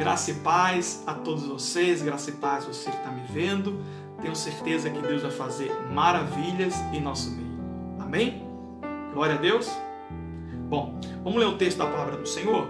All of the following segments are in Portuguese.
Graça e paz a todos vocês, graça e paz você que está me vendo. Tenho certeza que Deus vai fazer maravilhas em nosso meio. Amém? Glória a Deus. Bom, vamos ler o texto da palavra do Senhor?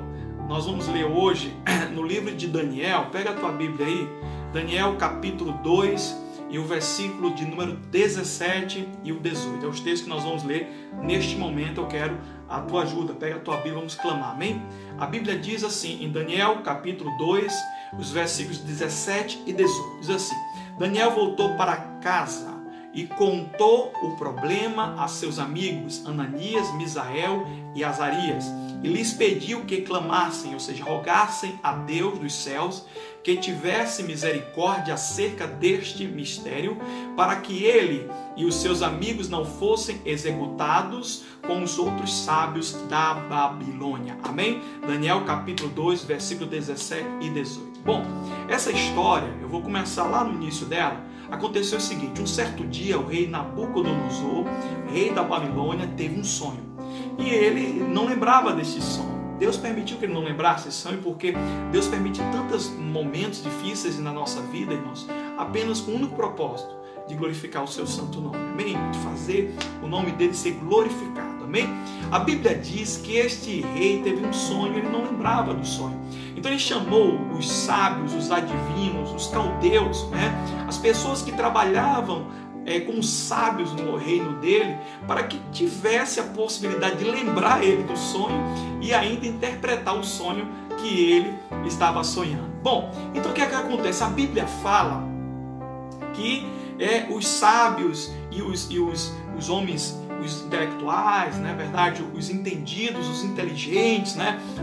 Nós vamos ler hoje no livro de Daniel. Pega a tua Bíblia aí. Daniel capítulo 2 e o versículo de número 17 e o 18. É os textos que nós vamos ler neste momento. Eu quero a tua ajuda. Pega a tua Bíblia, vamos clamar. Amém? A Bíblia diz assim, em Daniel capítulo 2, os versículos 17 e 18. Diz assim: Daniel voltou para casa e contou o problema a seus amigos Ananias, Misael e Azarias, e lhes pediu que clamassem, ou seja, rogassem a Deus dos céus que tivesse misericórdia acerca deste mistério, para que ele e os seus amigos não fossem executados com os outros sábios da Babilônia. Amém? Daniel capítulo 2, versículo 17 e 18. Bom, essa história, eu vou começar lá no início dela. Aconteceu o seguinte: um certo dia o rei Nabucodonosor, rei da Babilônia, teve um sonho. E ele não lembrava desse sonho. Deus permitiu que ele não lembrasse esse sonho, porque Deus permite tantos momentos difíceis na nossa vida, irmãos, apenas com o único propósito de glorificar o seu santo nome. Amém? De fazer o nome dele ser glorificado. Amém? A Bíblia diz que este rei teve um sonho, ele não lembrava do sonho. Então ele chamou os sábios, os adivinhos, os caldeus, as pessoas que trabalhavam como sábios no reino dele, para que tivesse a possibilidade de lembrar ele do sonho e ainda interpretar o sonho que ele estava sonhando. Bom, então o que é que acontece? A Bíblia fala que os sábios e os homens, os intelectuais, na verdade, os entendidos, os inteligentes,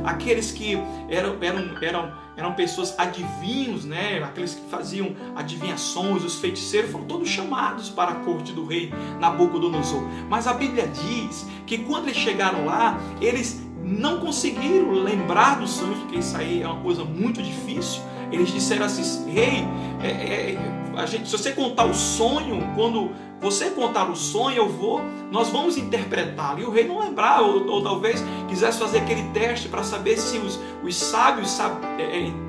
aqueles que eram pessoas adivinhos, aqueles que faziam adivinhações, os feiticeiros, foram todos chamados para a corte do rei Nabucodonosor. Mas a Bíblia diz que quando eles chegaram lá, eles não conseguiram lembrar dos sonhos, porque isso aí é uma coisa muito difícil. Eles disseram assim: rei, se você contar o sonho, quando você contar o sonho, nós vamos interpretá-lo. E o rei não lembrava, ou talvez quisesse fazer aquele teste para saber se os sábios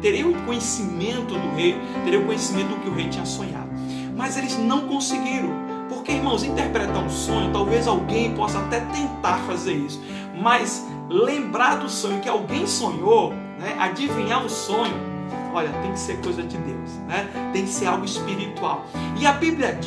teriam conhecimento do rei, teriam conhecimento do que o rei tinha sonhado. Mas eles não conseguiram. Porque, irmãos, interpretar um sonho, talvez alguém possa até tentar fazer isso, mas lembrar do sonho que alguém sonhou, adivinhar o sonho, olha, tem que ser coisa de Deus, tem que ser algo espiritual. E a Bíblia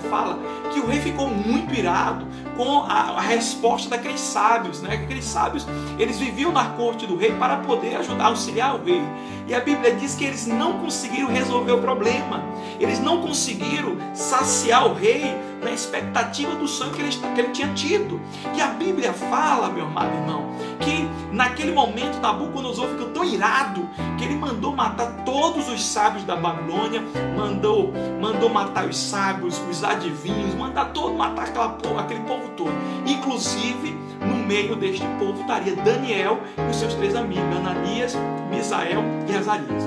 fala que o rei ficou muito irado com a resposta daqueles sábios, Aqueles sábios, eles viviam na corte do rei para poder auxiliar o rei. E a Bíblia diz que eles não conseguiram resolver o problema. Eles não conseguiram saciar o rei na expectativa do sonho que ele tinha tido. E a Bíblia fala, meu amado irmão, que naquele momento Nabucodonosor ficou tão irado que ele mandou matar todos os sábios da Babilônia, mandou matar os sábios, os adivinhos, matar aquele povo todo. Inclusive, no meio deste povo estaria Daniel e os seus 3 amigos, Ananias, Misael e Azarias,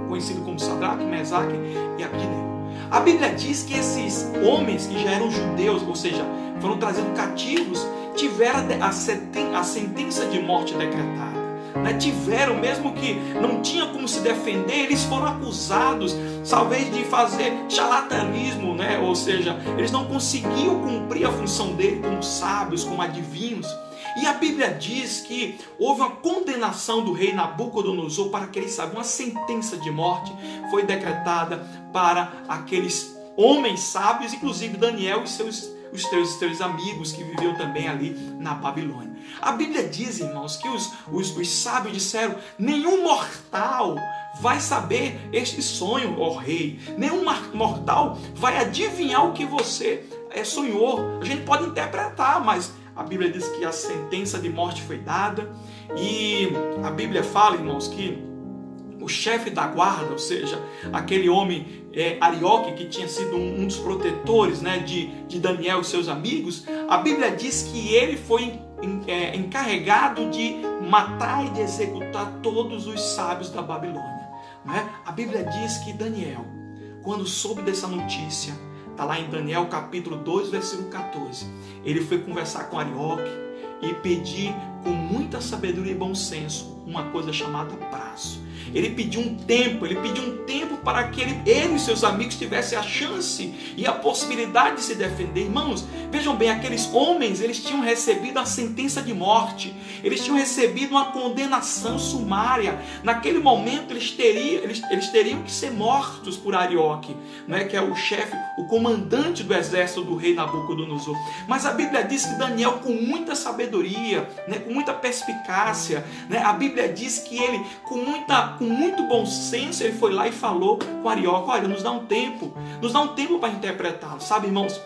conhecido como Sadraque, Mesaque e Abednego. A Bíblia diz que esses homens que já eram judeus, ou seja, foram trazidos cativos, tiveram a sentença de morte decretada. Tiveram, mesmo que não tinha como se defender, eles foram acusados, talvez de fazer charlatanismo, ou seja, eles não conseguiam cumprir a função dele como sábios, como adivinhos. E a Bíblia diz que houve uma condenação do rei Nabucodonosor para aqueles sábios, uma sentença de morte foi decretada para aqueles homens sábios, inclusive Daniel e os teus amigos que viviam também ali na Babilônia. A Bíblia diz, irmãos, que os sábios disseram: nenhum mortal vai saber este sonho, ó rei. Nenhum mortal vai adivinhar o que você sonhou. A gente pode interpretar, mas a Bíblia diz que a sentença de morte foi dada. E a Bíblia fala, irmãos, que o chefe da guarda, ou seja, aquele homem Arioque, que tinha sido um dos protetores de Daniel e seus amigos, a Bíblia diz que ele foi encarregado de matar e de executar todos os sábios da Babilônia. A Bíblia diz que Daniel, quando soube dessa notícia, está lá em Daniel capítulo 2, versículo 14, ele foi conversar com Arioque e pedir com muita sabedoria e bom senso uma coisa chamada prazo. ele pediu um tempo para que ele e seus amigos tivessem a chance e a possibilidade de se defender. Irmãos, vejam bem, aqueles homens, eles tinham recebido a sentença de morte, eles tinham recebido uma condenação sumária. Naquele momento eles teriam que ser mortos por Arioque, né, que é o chefe, o comandante do exército do rei Nabucodonosor. Mas a Bíblia diz que Daniel, com muita sabedoria, né, com muita perspicácia, né, a Bíblia diz que ele, com muito bom senso, ele foi lá e falou com Arioque: olha, nos dá um tempo para interpretá-lo. Sabe, irmãos,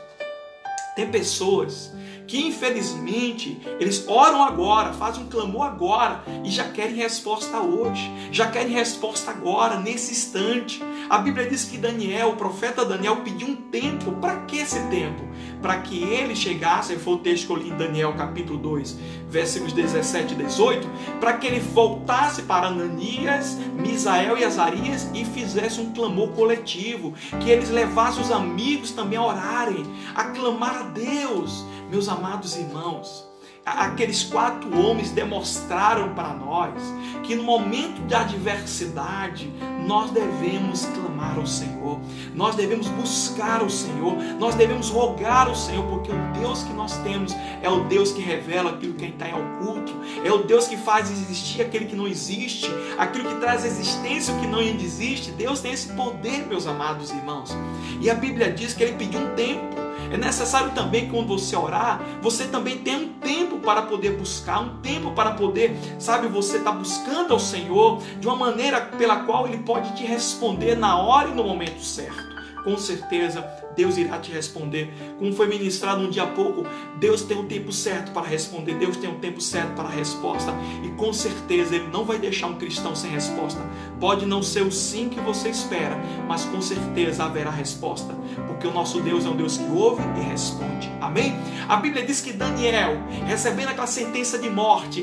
tem pessoas que infelizmente eles oram agora, fazem um clamor agora e já querem resposta hoje, já querem resposta agora, nesse instante. A Bíblia diz que Daniel, o profeta Daniel, pediu um tempo. Para que esse tempo? Para que ele chegasse, foi o texto que eu li em Daniel capítulo 2, versículos 17 e 18, para que ele voltasse para Ananias, Misael e Azarias e fizesse um clamor coletivo, que eles levassem os amigos também a orarem, a clamar a Deus. Meus amados irmãos, aqueles 4 homens demonstraram para nós que no momento de adversidade nós devemos clamar ao Senhor, nós devemos buscar o Senhor, nós devemos rogar ao Senhor, porque o Deus que nós temos é o Deus que revela aquilo que está em oculto, é o Deus que faz existir aquele que não existe, aquilo que traz existência o que não existe. Deus tem esse poder, meus amados irmãos, e a Bíblia diz que ele pediu um tempo. É necessário também que quando você orar, você também tenha um tempo para poder buscar, um tempo para poder, sabe, você está buscando ao Senhor de uma maneira pela qual Ele pode te responder na hora e no momento certo. Com certeza Deus irá te responder. Como foi ministrado um dia há pouco, Deus tem um tempo certo para responder, Deus tem um tempo certo para a resposta, e com certeza Ele não vai deixar um cristão sem resposta. Pode não ser o sim que você espera, mas com certeza haverá resposta, porque o nosso Deus é um Deus que ouve e responde. Amém? A Bíblia diz que Daniel, recebendo aquela sentença de morte,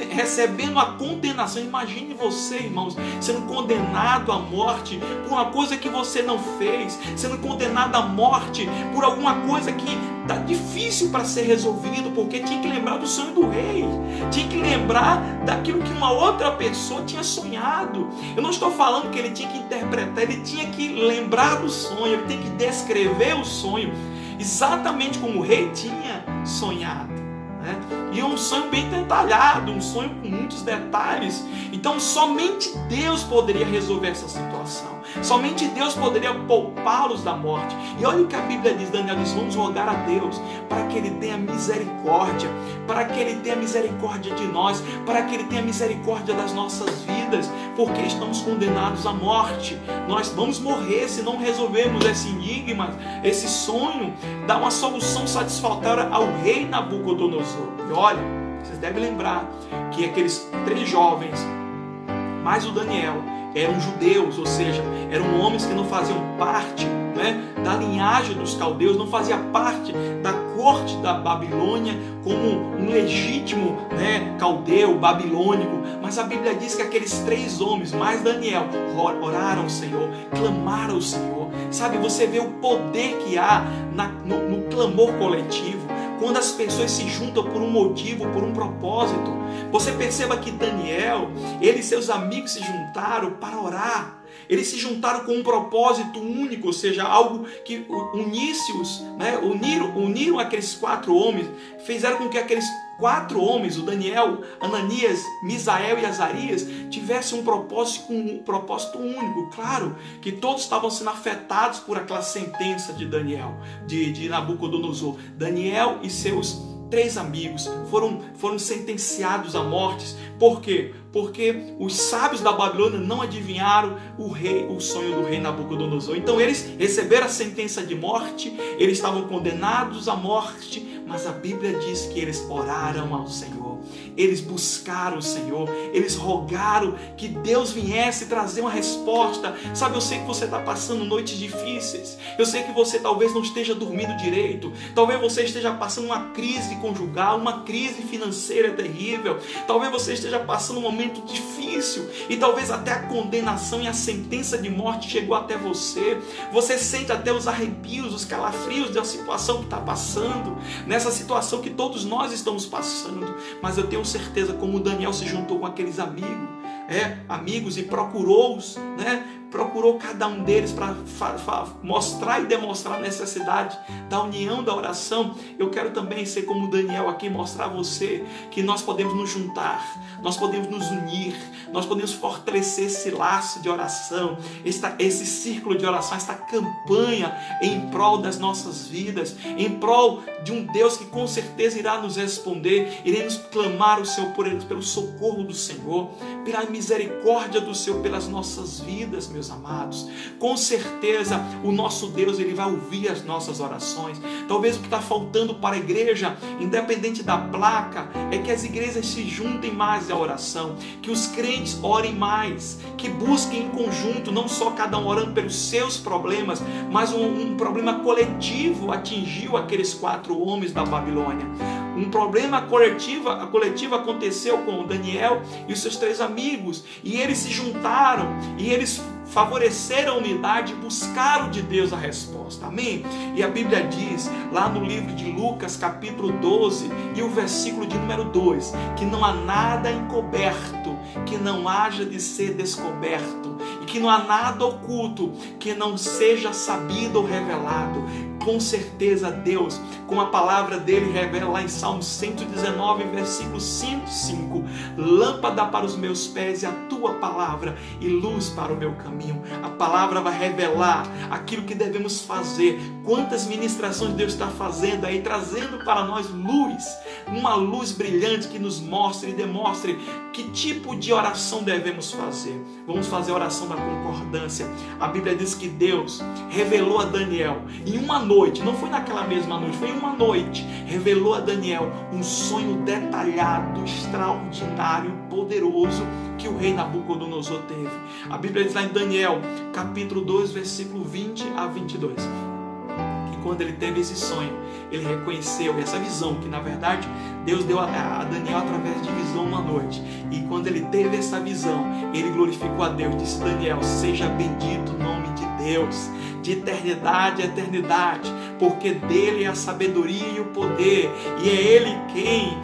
recebendo a condenação, imagine você, irmãos, sendo condenado à morte por uma coisa que você não fez, sendo condenado à morte por alguma coisa que está difícil para ser resolvido, porque tinha que lembrar do sonho do rei, tinha que lembrar daquilo que uma outra pessoa tinha sonhado. Eu não estou falando que ele tinha que interpretar, ele tinha que lembrar do sonho, ele tem que descrever o sonho, exatamente como o rei tinha sonhado, né? E um sonho bem detalhado, um sonho com muitos detalhes. Então somente Deus poderia resolver essa situação, somente Deus poderia poupá-los da morte. E olha o que a Bíblia diz, Daniel diz: vamos rogar a Deus para que Ele tenha misericórdia, para que Ele tenha misericórdia de nós, para que Ele tenha misericórdia das nossas vidas, porque estamos condenados à morte. Nós vamos morrer se não resolvermos esse enigma, esse sonho, dar uma solução satisfatória ao rei Nabucodonosor. E olha, vocês devem lembrar que aqueles 3 jovens, mais o Daniel, eram judeus, ou seja, eram homens que não faziam parte, né, da linhagem dos caldeus, não fazia parte da corte da Babilônia como um legítimo, né, caldeu, babilônico. Mas a Bíblia diz que aqueles 3 homens, mais Daniel, oraram ao Senhor, clamaram ao Senhor. Sabe, você vê o poder que há no clamor coletivo, quando as pessoas se juntam por um motivo, por um propósito. Você perceba que Daniel, ele e seus amigos se juntaram para orar. Eles se juntaram com um propósito único, ou seja, algo que unisse-os, né? Uniram aqueles 4 homens, fizeram com que aqueles 4 homens, o Daniel, Ananias, Misael e Azarias, tivessem um propósito único. Claro que todos estavam sendo afetados por aquela sentença de Daniel, de Nabucodonosor. Daniel e seus 3 amigos foram sentenciados à morte. Por quê? Porque os sábios da Babilônia não adivinharam o sonho do rei Nabucodonosor. Então eles receberam a sentença de morte, eles estavam condenados à morte, mas a Bíblia diz que eles oraram ao Senhor, eles buscaram o Senhor, eles rogaram que Deus viesse trazer uma resposta. Sabe, eu sei que você está passando noites difíceis, eu sei que você talvez não esteja dormindo direito, talvez você esteja passando uma crise conjugal, uma crise financeira terrível, talvez você esteja passando um momento difícil e talvez até a condenação e a sentença de morte chegou até você. Você sente até os arrepios, os calafrios da situação que está passando, nessa situação que todos nós estamos passando. Mas eu tenho certeza, como Daniel se juntou com aqueles amigos, amigos e procurou-os, procurou cada um deles para mostrar e demonstrar a necessidade da união, da oração. Eu quero também ser como Daniel aqui, mostrar a você que nós podemos nos juntar, nós podemos nos unir, nós podemos fortalecer esse laço de oração, esse círculo de oração, esta campanha em prol das nossas vidas, em prol de um Deus que com certeza irá nos responder, iremos clamar o Senhor pelo socorro do Senhor, pela misericórdia do Senhor pelas nossas vidas, meus amados. Com certeza o nosso Deus, ele vai ouvir as nossas orações. Talvez o que está faltando para a igreja, independente da placa, é que as igrejas se juntem mais à oração, que os crentes orem mais, que busquem em conjunto, não só cada um orando pelos seus problemas, mas um problema coletivo atingiu aqueles 4 homens da Babilônia. Um problema coletivo aconteceu com Daniel e os seus 3 amigos, e eles se juntaram, e eles favoreceram a unidade e buscaram de Deus a resposta, amém? E a Bíblia diz, lá no livro de Lucas, capítulo 12, e o versículo de número 2, que não há nada encoberto que não haja de ser descoberto, e que não há nada oculto que não seja sabido ou revelado. Com certeza Deus, com a palavra dele, revela lá em Salmo 119, versículo 105, lâmpada para os meus pés e a tua palavra e luz para o meu caminho. A palavra vai revelar aquilo que devemos fazer. Quantas ministrações Deus está fazendo aí, trazendo para nós luz, uma luz brilhante que nos mostre e demonstre que tipo de oração devemos fazer. Vamos fazer a oração da concordância. A Bíblia diz que Deus revelou a Daniel em uma noite, não foi naquela mesma noite, foi em uma noite, revelou a Daniel um sonho detalhado, extraordinário, poderoso, que o rei Nabucodonosor teve. A Bíblia diz lá em Daniel, capítulo 2, versículo 20 a 22. Quando ele teve esse sonho, ele reconheceu essa visão, que na verdade Deus deu a Daniel através de visão uma noite. E quando ele teve essa visão, ele glorificou a Deus, disse: Daniel, seja bendito o nome de Deus, de eternidade a eternidade, porque dele é a sabedoria e o poder, e é ele quem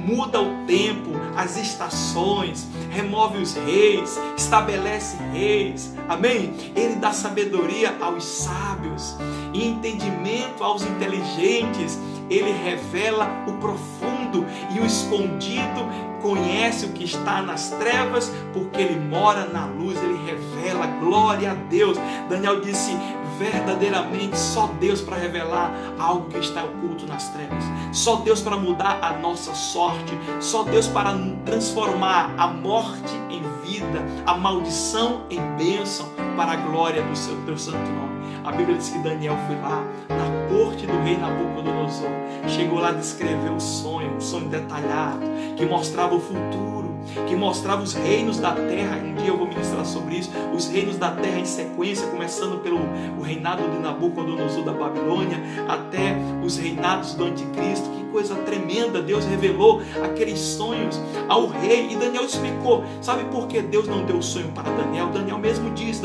muda o tempo, as estações, remove os reis, estabelece reis, amém? Ele dá sabedoria aos sábios e entendimento aos inteligentes. Ele revela o profundo e o escondido, conhece o que está nas trevas, porque ele mora na luz. Ele revela, glória a Deus. Daniel disse: verdadeiramente só Deus para revelar algo que está oculto nas trevas, só Deus para mudar a nossa sorte, só Deus para transformar a morte em vida, a maldição em bênção, para a glória do seu Deus santo nome. A Bíblia diz que Daniel foi lá na corte do rei Nabucodonosor, chegou lá a descrever um sonho detalhado, que mostrava o futuro, que mostrava os reinos da terra. Um dia eu vou ministrar sobre isso, os reinos da terra em sequência, começando pelo reinado de Nabucodonosor da Babilônia, até os reinados do anticristo. Que coisa tremenda! Deus revelou aqueles sonhos ao rei, e Daniel explicou. Sabe por que Deus não deu o sonho para Daniel? Daniel mesmo disse,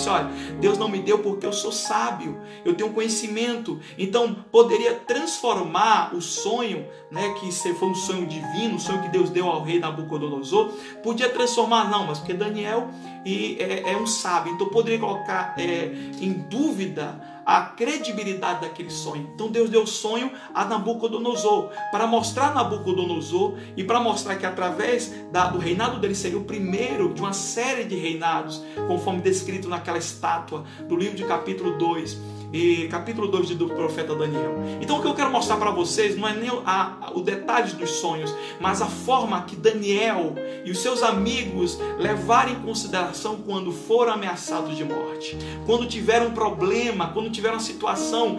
olha, Deus não me deu porque eu sou sábio, eu tenho conhecimento, então poderia transformar o sonho, que foi um sonho divino, um sonho que Deus deu ao rei Nabucodonosor, podia transformar, não, mas porque Daniel é um sábio, então poderia colocar em dúvida a credibilidade daquele sonho. Então Deus deu o sonho a Nabucodonosor, para mostrar a Nabucodonosor e para mostrar que através do reinado dele seria o primeiro de uma série de reinados, conforme descrito naquela estátua do livro de capítulo 2 e capítulo 2 do profeta Daniel. Então o que eu quero mostrar para vocês não é nem o detalhe dos sonhos, mas a forma que Daniel e os seus amigos levaram em consideração quando foram ameaçados de morte, quando tiveram um problema, quando tiveram uma situação,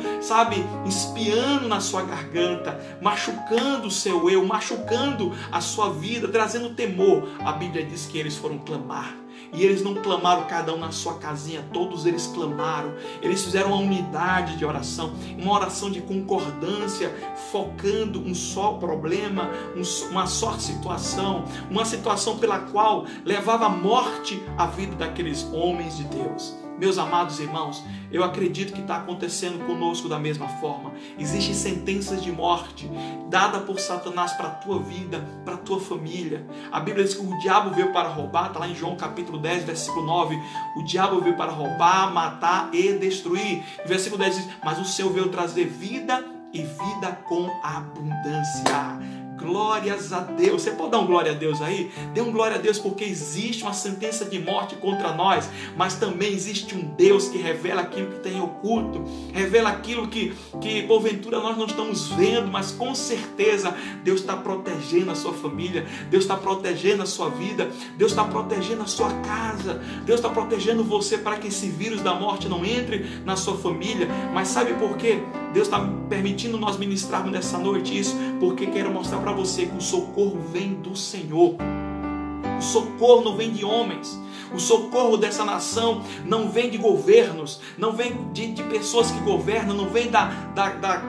espiando na sua garganta, machucando o seu eu, machucando a sua vida, trazendo temor. A Bíblia diz que eles foram clamar. E eles não clamaram cada um na sua casinha, todos eles clamaram. Eles fizeram uma unidade de oração, uma oração de concordância, focando um só problema, uma só situação, uma situação pela qual levava a morte à vida daqueles homens de Deus. Meus amados irmãos, eu acredito que está acontecendo conosco da mesma forma. Existem sentenças de morte dadas por Satanás para a tua vida, para a tua família. A Bíblia diz que o diabo veio para roubar, está lá em João capítulo 10, versículo 9. O diabo veio para roubar, matar e destruir. O versículo 10 diz, mas o Senhor veio trazer vida e vida com abundância. Glórias a Deus. Você pode dar um glória a Deus aí? Dê um glória a Deus, porque existe uma sentença de morte contra nós, mas também existe um Deus que revela aquilo que tem oculto, revela aquilo que porventura nós não estamos vendo, mas com certeza Deus está protegendo a sua família, Deus está protegendo a sua vida, Deus está protegendo a sua casa, Deus está protegendo você para que esse vírus da morte não entre na sua família. Mas sabe por quê? Deus está permitindo nós ministrarmos nessa noite isso, porque quero mostrar para você que o socorro vem do Senhor. O socorro não vem de homens. O socorro dessa nação não vem de governos, não vem de pessoas que governam, não vem da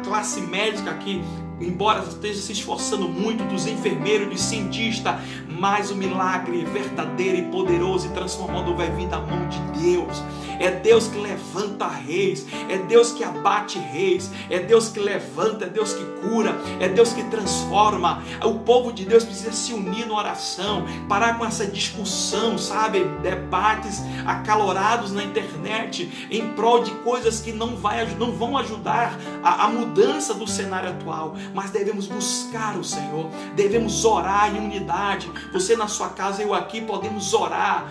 classe médica que, embora esteja se esforçando muito, dos enfermeiros, dos cientistas, mas o milagre verdadeiro e poderoso e transformador vai vir da mão de Deus. É Deus que levanta reis, é Deus que abate reis, é Deus que levanta, é Deus que cura, é Deus que transforma. O povo de Deus precisa se unir na oração, parar com essa discussão, sabe? Debates acalorados na internet em prol de coisas que não vão ajudar a mudança do cenário atual. Mas devemos buscar o Senhor, devemos orar em unidade. Você na sua casa, eu aqui, podemos orar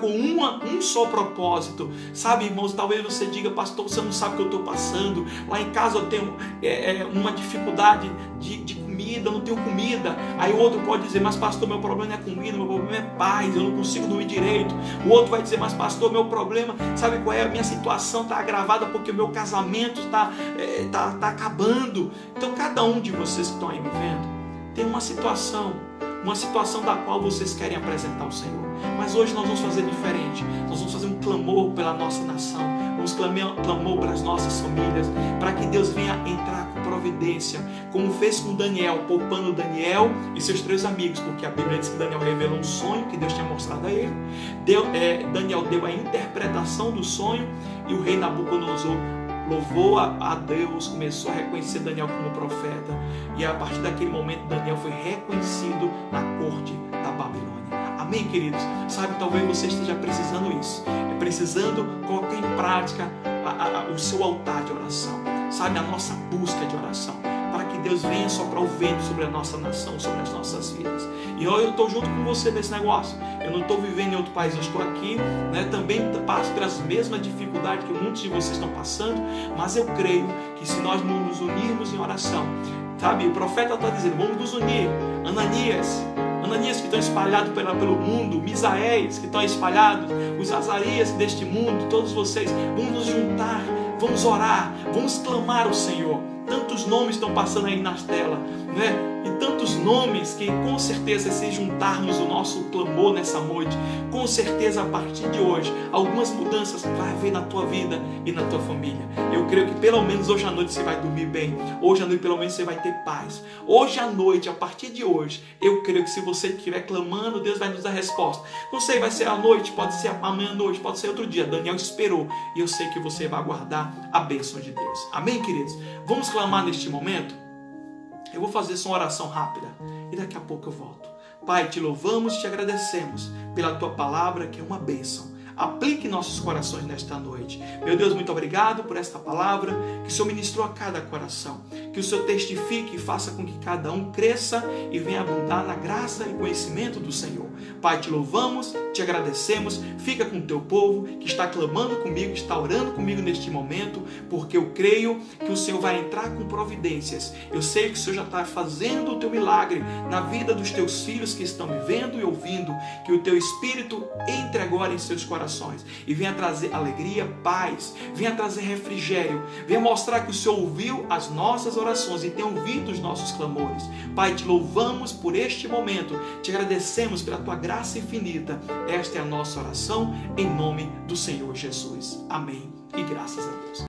com um só propósito. Sabe, irmãos, talvez você diga, pastor, você não sabe o que eu estou passando. Lá em casa eu tenho uma dificuldade de comida, eu não tenho comida. Aí o outro pode dizer, mas pastor, meu problema não é comida, meu problema é paz, eu não consigo dormir direito. O outro vai dizer, mas pastor, meu problema, sabe qual é? A minha situação está agravada porque o meu casamento está acabando. Então cada um de vocês que estão aí me vendo tem uma situação da qual vocês querem apresentar ao Senhor. Mas hoje nós vamos fazer diferente. Nós vamos fazer um clamor pela nossa nação, vamos clamor pelas nossas famílias, para que Deus venha entrar com providência, como fez com Daniel, poupando Daniel e seus 3 amigos, porque a Bíblia diz que Daniel revelou um sonho que Deus tinha mostrado a ele. Daniel deu a interpretação do sonho e o rei Nabucodonosor louvou a Deus, começou a reconhecer Daniel como profeta, e a partir daquele momento Daniel foi reconhecido na corte da Babilônia. Amém, queridos? Sabe, talvez você esteja precisando isso, precisando colocar em prática o seu altar de oração, sabe, a nossa busca de oração, para que Deus venha soprar o vento sobre a nossa nação, sobre as nossas vidas. E eu estou junto com você nesse negócio. Eu não estou vivendo em outro país, eu estou aqui, também passo pelas mesmas dificuldades que muitos de vocês estão passando, mas eu creio que se nós nos unirmos em oração, sabe, o profeta está dizendo, vamos nos unir. Ananias que estão espalhados pelo mundo, Misaéis que estão espalhados, os Azarias deste mundo, todos vocês, vamos nos juntar, vamos orar, vamos clamar ao Senhor. Tantos nomes estão passando aí nas telas, né? E tantos nomes que com certeza, se juntarmos o nosso clamor nessa noite, com certeza a partir de hoje algumas mudanças vai haver na tua vida e na tua família. Eu creio que pelo menos hoje à noite você vai dormir bem, hoje à noite pelo menos você vai ter paz. Hoje à noite, a partir de hoje, eu creio que se você estiver clamando, Deus vai nos dar resposta. Não sei, vai ser à noite, pode ser amanhã à noite, pode ser outro dia. Daniel esperou e eu sei que você vai aguardar a bênção de Deus. Amém, queridos? Vamos clamar neste momento? Eu vou fazer só uma oração rápida e daqui a pouco eu volto. Pai, te louvamos e te agradecemos pela tua palavra, que é uma bênção. Aplique nossos corações nesta noite. Meu Deus, muito obrigado por esta palavra que o Senhor ministrou a cada coração. Que o Senhor testifique e faça com que cada um cresça e venha abundar na graça e conhecimento do Senhor. Pai, te louvamos, te agradecemos. Fica com o teu povo que está clamando comigo, está orando comigo neste momento, porque eu creio que o Senhor vai entrar com providências. Eu sei que o Senhor já está fazendo o teu milagre na vida dos teus filhos que estão me vendo e ouvindo. Que o teu Espírito entre agora em seus corações e venha trazer alegria, paz, venha trazer refrigério, venha mostrar que o Senhor ouviu as nossas orações e tem ouvido os nossos clamores. Pai, te louvamos por este momento, te agradecemos pela tua graça infinita. Esta é a nossa oração em nome do Senhor Jesus. Amém e graças a Deus.